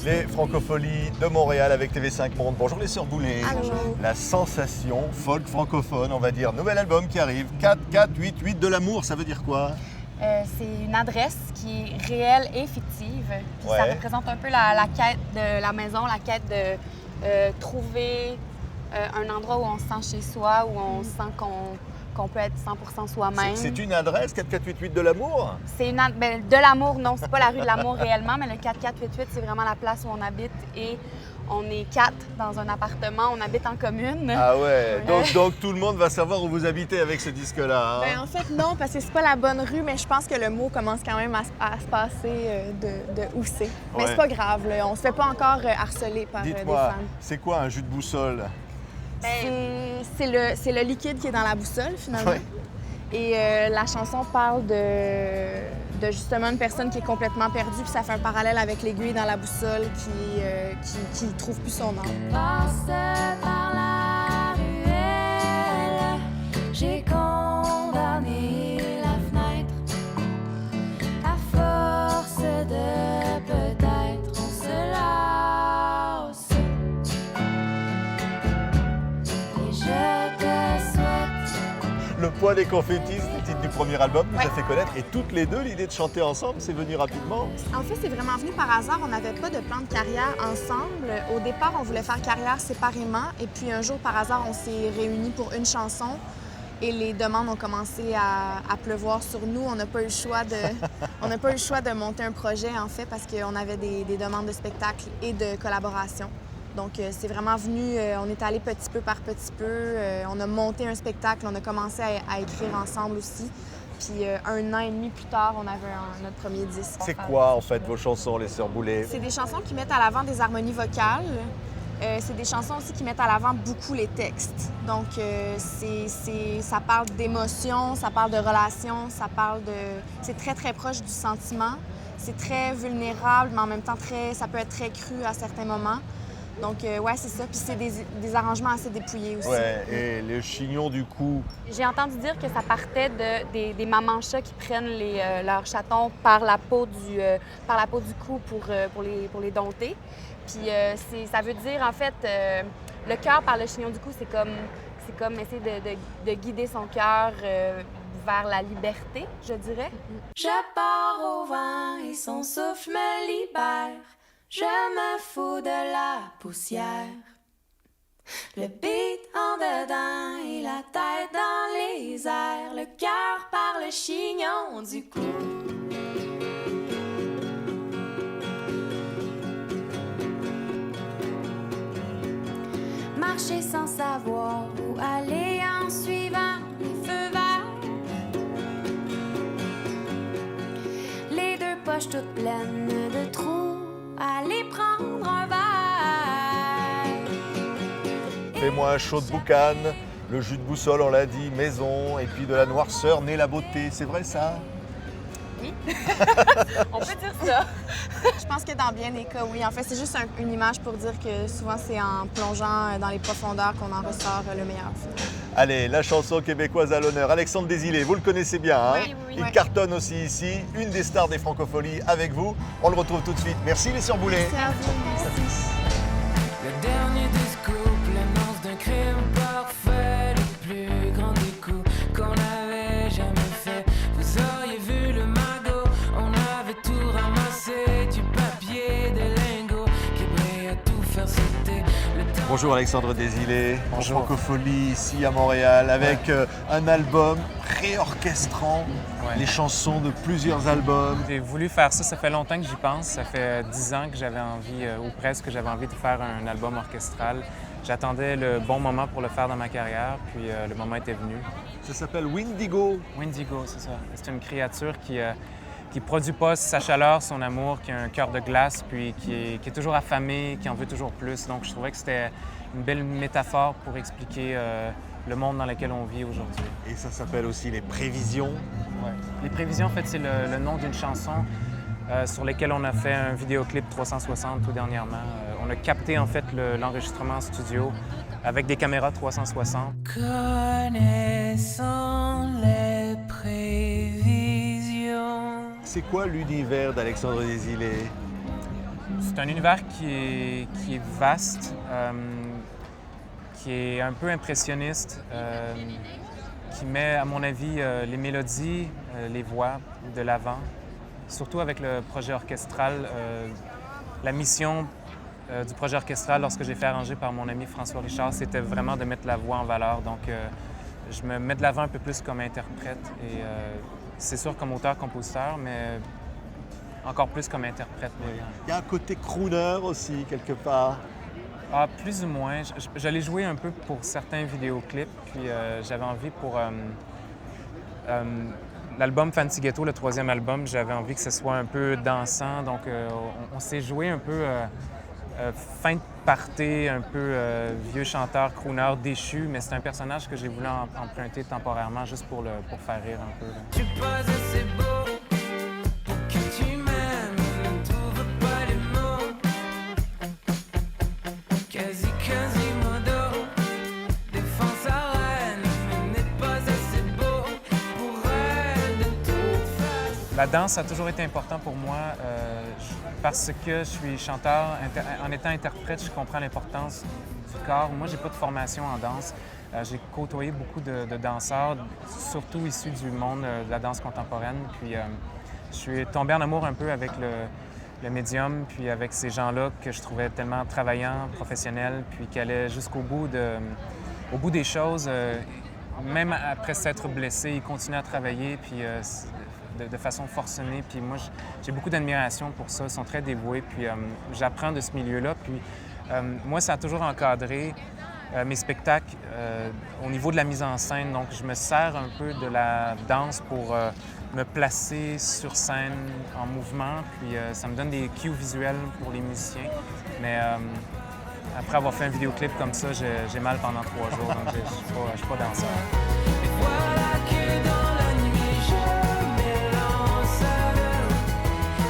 Les Francopholies de Montréal avec TV5 Monde. Bonjour les Sœurs Boulay. Allô. La sensation folk francophone, on va dire. Nouvel album qui arrive. 4488 de l'amour, ça veut dire quoi? C'est une adresse qui est réelle et fictive. Puis Ouais. ça représente un peu la quête de la maison, la quête de trouver un endroit où on se sent chez soi, où on sent qu'on peut être 100% soi-même. C'est une adresse, 4488 de l'amour? C'est de l'amour, non, c'est pas la rue de l'amour réellement, mais le 4488, c'est vraiment la place où on habite et on est 4 dans un appartement, on habite en commune. Ah ouais, donc tout le monde va savoir où vous habitez avec ce disque-là. Hein? Ben, en fait, non, parce que c'est pas la bonne rue, mais je pense que le mot commence quand même à se passer de où c'est. Mais Ouais. c'est pas grave, là, on se fait pas encore harceler par des Dites-moi, fans. c'est quoi un jus de boussole? C'est le liquide qui est dans la boussole, finalement. Ouais. Et la chanson parle de justement une personne qui est complètement perdue, puis ça fait un parallèle avec l'aiguille dans la boussole qui trouve plus son âme. Passe par la ruelle, j'ai condamné la fenêtre. À force de peut-être on se lasse. Et je te souhaite. Le poids des confettis, c'est le titre du premier album, vous a fait connaître. Et toutes les deux, l'idée de chanter ensemble, c'est venu rapidement. En fait, c'est vraiment venu par hasard. On n'avait pas de plan de carrière ensemble. Au départ, on voulait faire carrière séparément. Et puis un jour, par hasard, on s'est réunis pour une chanson. Et les demandes ont commencé à pleuvoir sur nous. On n'a pas eu le choix de monter un projet, en fait, parce qu'on avait des demandes de spectacle et de collaboration. Donc, c'est vraiment venu, on est allé petit peu par petit peu. On a monté un spectacle, on a commencé à écrire ensemble aussi. Puis, 1 an et demi plus tard, on avait notre premier disque. C'est quoi, en fait, vos chansons, les Sœurs Boulay? C'est des chansons qui mettent à l'avant des harmonies vocales. C'est des chansons aussi qui mettent à l'avant beaucoup les textes. Donc, ça parle d'émotions, ça parle de relations, c'est très, très proche du sentiment. C'est très vulnérable, mais en même temps, ça peut être très cru à certains moments. Donc, ouais, c'est ça. Puis c'est des arrangements assez dépouillés aussi. Ouais, et le chignon du cou. J'ai entendu dire que ça partait des mamans chats qui prennent leurs chatons par la peau du cou pour les dompter. Puis ça veut dire, en fait, le cœur par le chignon du cou, c'est comme essayer de guider son cœur vers la liberté, je dirais. Je pars au vent et son souffle me libère. Je me fous de la poussière. Le beat en dedans et la tête dans les airs. Le cœur par le chignon du cou. Marcher sans savoir où aller en suivant les feux verts. Les deux poches toutes pleines de trous. Aller prendre un verre. Fais-moi un chaud de boucan, le jus de boussole, on l'a dit, maison, et puis de la noirceur naît la beauté. C'est vrai ça? Oui, on peut dire ça. Je pense que dans bien des cas, oui. En fait, c'est juste une image pour dire que souvent, c'est en plongeant dans les profondeurs qu'on en ressort le meilleur. Allez, la chanson québécoise à l'honneur. Alexandre Desilets, vous le connaissez bien, hein? Oui, oui, Il oui. cartonne aussi ici, une des stars des Francopholies avec vous. On le retrouve tout de suite. Merci les Sœurs Boulay. C'est à vous. Merci. Le dernier discours, l'annonce d'un crime parfait, le plus grand des coups qu'on avait jamais fait. Vous auriez vu le magot, on avait tout ramassé, du papier, des lingots, qui brille à tout faire sauter. Le temps. Bonjour Alexandre Desilets, en Bonjour. Francopholie ici à Montréal avec un album réorchestrant Ouais. les chansons de plusieurs albums. J'ai voulu faire ça fait longtemps que j'y pense. Ça fait 10 ans que j'avais envie, ou presque, que j'avais envie de faire un album orchestral. J'attendais le bon moment pour le faire dans ma carrière, puis le moment était venu. Ça s'appelle Windigo. Windigo, c'est ça. C'est une créature qui produit pas sa chaleur, son amour, qui a un cœur de glace, puis qui est toujours affamé, qui en veut toujours plus. Donc je trouvais que c'était une belle métaphore pour expliquer le monde dans lequel on vit aujourd'hui. Et ça s'appelle aussi Les Prévisions. Ouais. Les Prévisions, en fait, c'est le nom d'une chanson sur laquelle on a fait un vidéoclip 360 tout dernièrement. On a capté, en fait, l'enregistrement en studio avec des caméras 360. Connaissant les prévisions. C'est quoi l'univers d'Alexandre Desilets? C'est un univers qui est vaste, qui est un peu impressionniste, qui met, à mon avis, les mélodies, les voix de l'avant. Surtout avec le projet orchestral, la mission du projet orchestral, lorsque j'ai fait arranger par mon ami François Richard, c'était vraiment de mettre la voix en valeur. Donc, je me mets de l'avant un peu plus comme interprète. Et c'est sûr comme auteur-compositeur, mais encore plus comme interprète. Il y a un côté crooner aussi, quelque part. Ah, plus ou moins. J'allais jouer un peu pour certains vidéoclips, puis j'avais envie pour l'album Fancy Ghetto, le 3e album, j'avais envie que ce soit un peu dansant. Donc, on s'est joué un peu fin de party, un peu vieux chanteur, crooner déchu, mais c'est un personnage que j'ai voulu emprunter temporairement juste pour faire rire un peu. Là. Je suis pas assez beau pour que tu m'aimes, trouve pas les mots. Quasimodo, défense à Rennes, mais n'est pas assez beau pour elle de toute façon. La danse a toujours été important pour moi parce que je suis chanteur. En étant interprète, je comprends l'importance du corps. Moi, j'ai pas de formation en danse. J'ai côtoyé beaucoup de danseurs, surtout issus du monde de la danse contemporaine. Puis je suis tombé en amour un peu avec le médium, puis avec ces gens-là que je trouvais tellement travaillants, professionnels, puis qui allaient jusqu'au bout des choses. Même après s'être blessés, ils continuaient à travailler, puis de façon forcenée. Puis moi, j'ai beaucoup d'admiration pour ça. Ils sont très dévoués, puis j'apprends de ce milieu-là. Puis moi, ça a toujours encadré mes spectacles au niveau de la mise en scène. Donc, je me sers un peu de la danse pour me placer sur scène en mouvement. Puis ça me donne des cues visuels pour les musiciens. Mais après avoir fait un vidéoclip comme ça, j'ai mal pendant 3 jours. Donc, je suis pas danseur. Et voilà que dans la nuit je m'élance.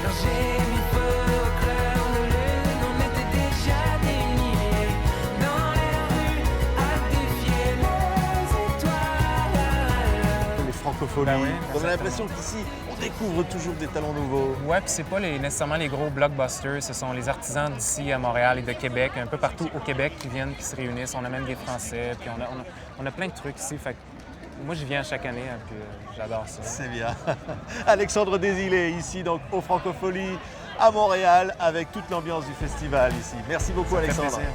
Quand j'ai mis feu au clair de lune, on était déjà des milliers dans les rues à défier les étoiles. Les francophonies. Ben oui, On a l'impression qu'ici, on découvre toujours des talents nouveaux. Ouais, puis c'est pas nécessairement les gros blockbusters, ce sont les artisans d'ici à Montréal et de Québec, un peu partout au Québec qui viennent, qui se réunissent. On a même des Français, puis on a plein de trucs ici. Fait que moi, j'y viens chaque année, puis j'adore ça. C'est bien. Alexandre Desilets, ici donc aux Francophonies à Montréal, avec toute l'ambiance du festival ici. Merci beaucoup, Ça fait Alexandre. plaisir.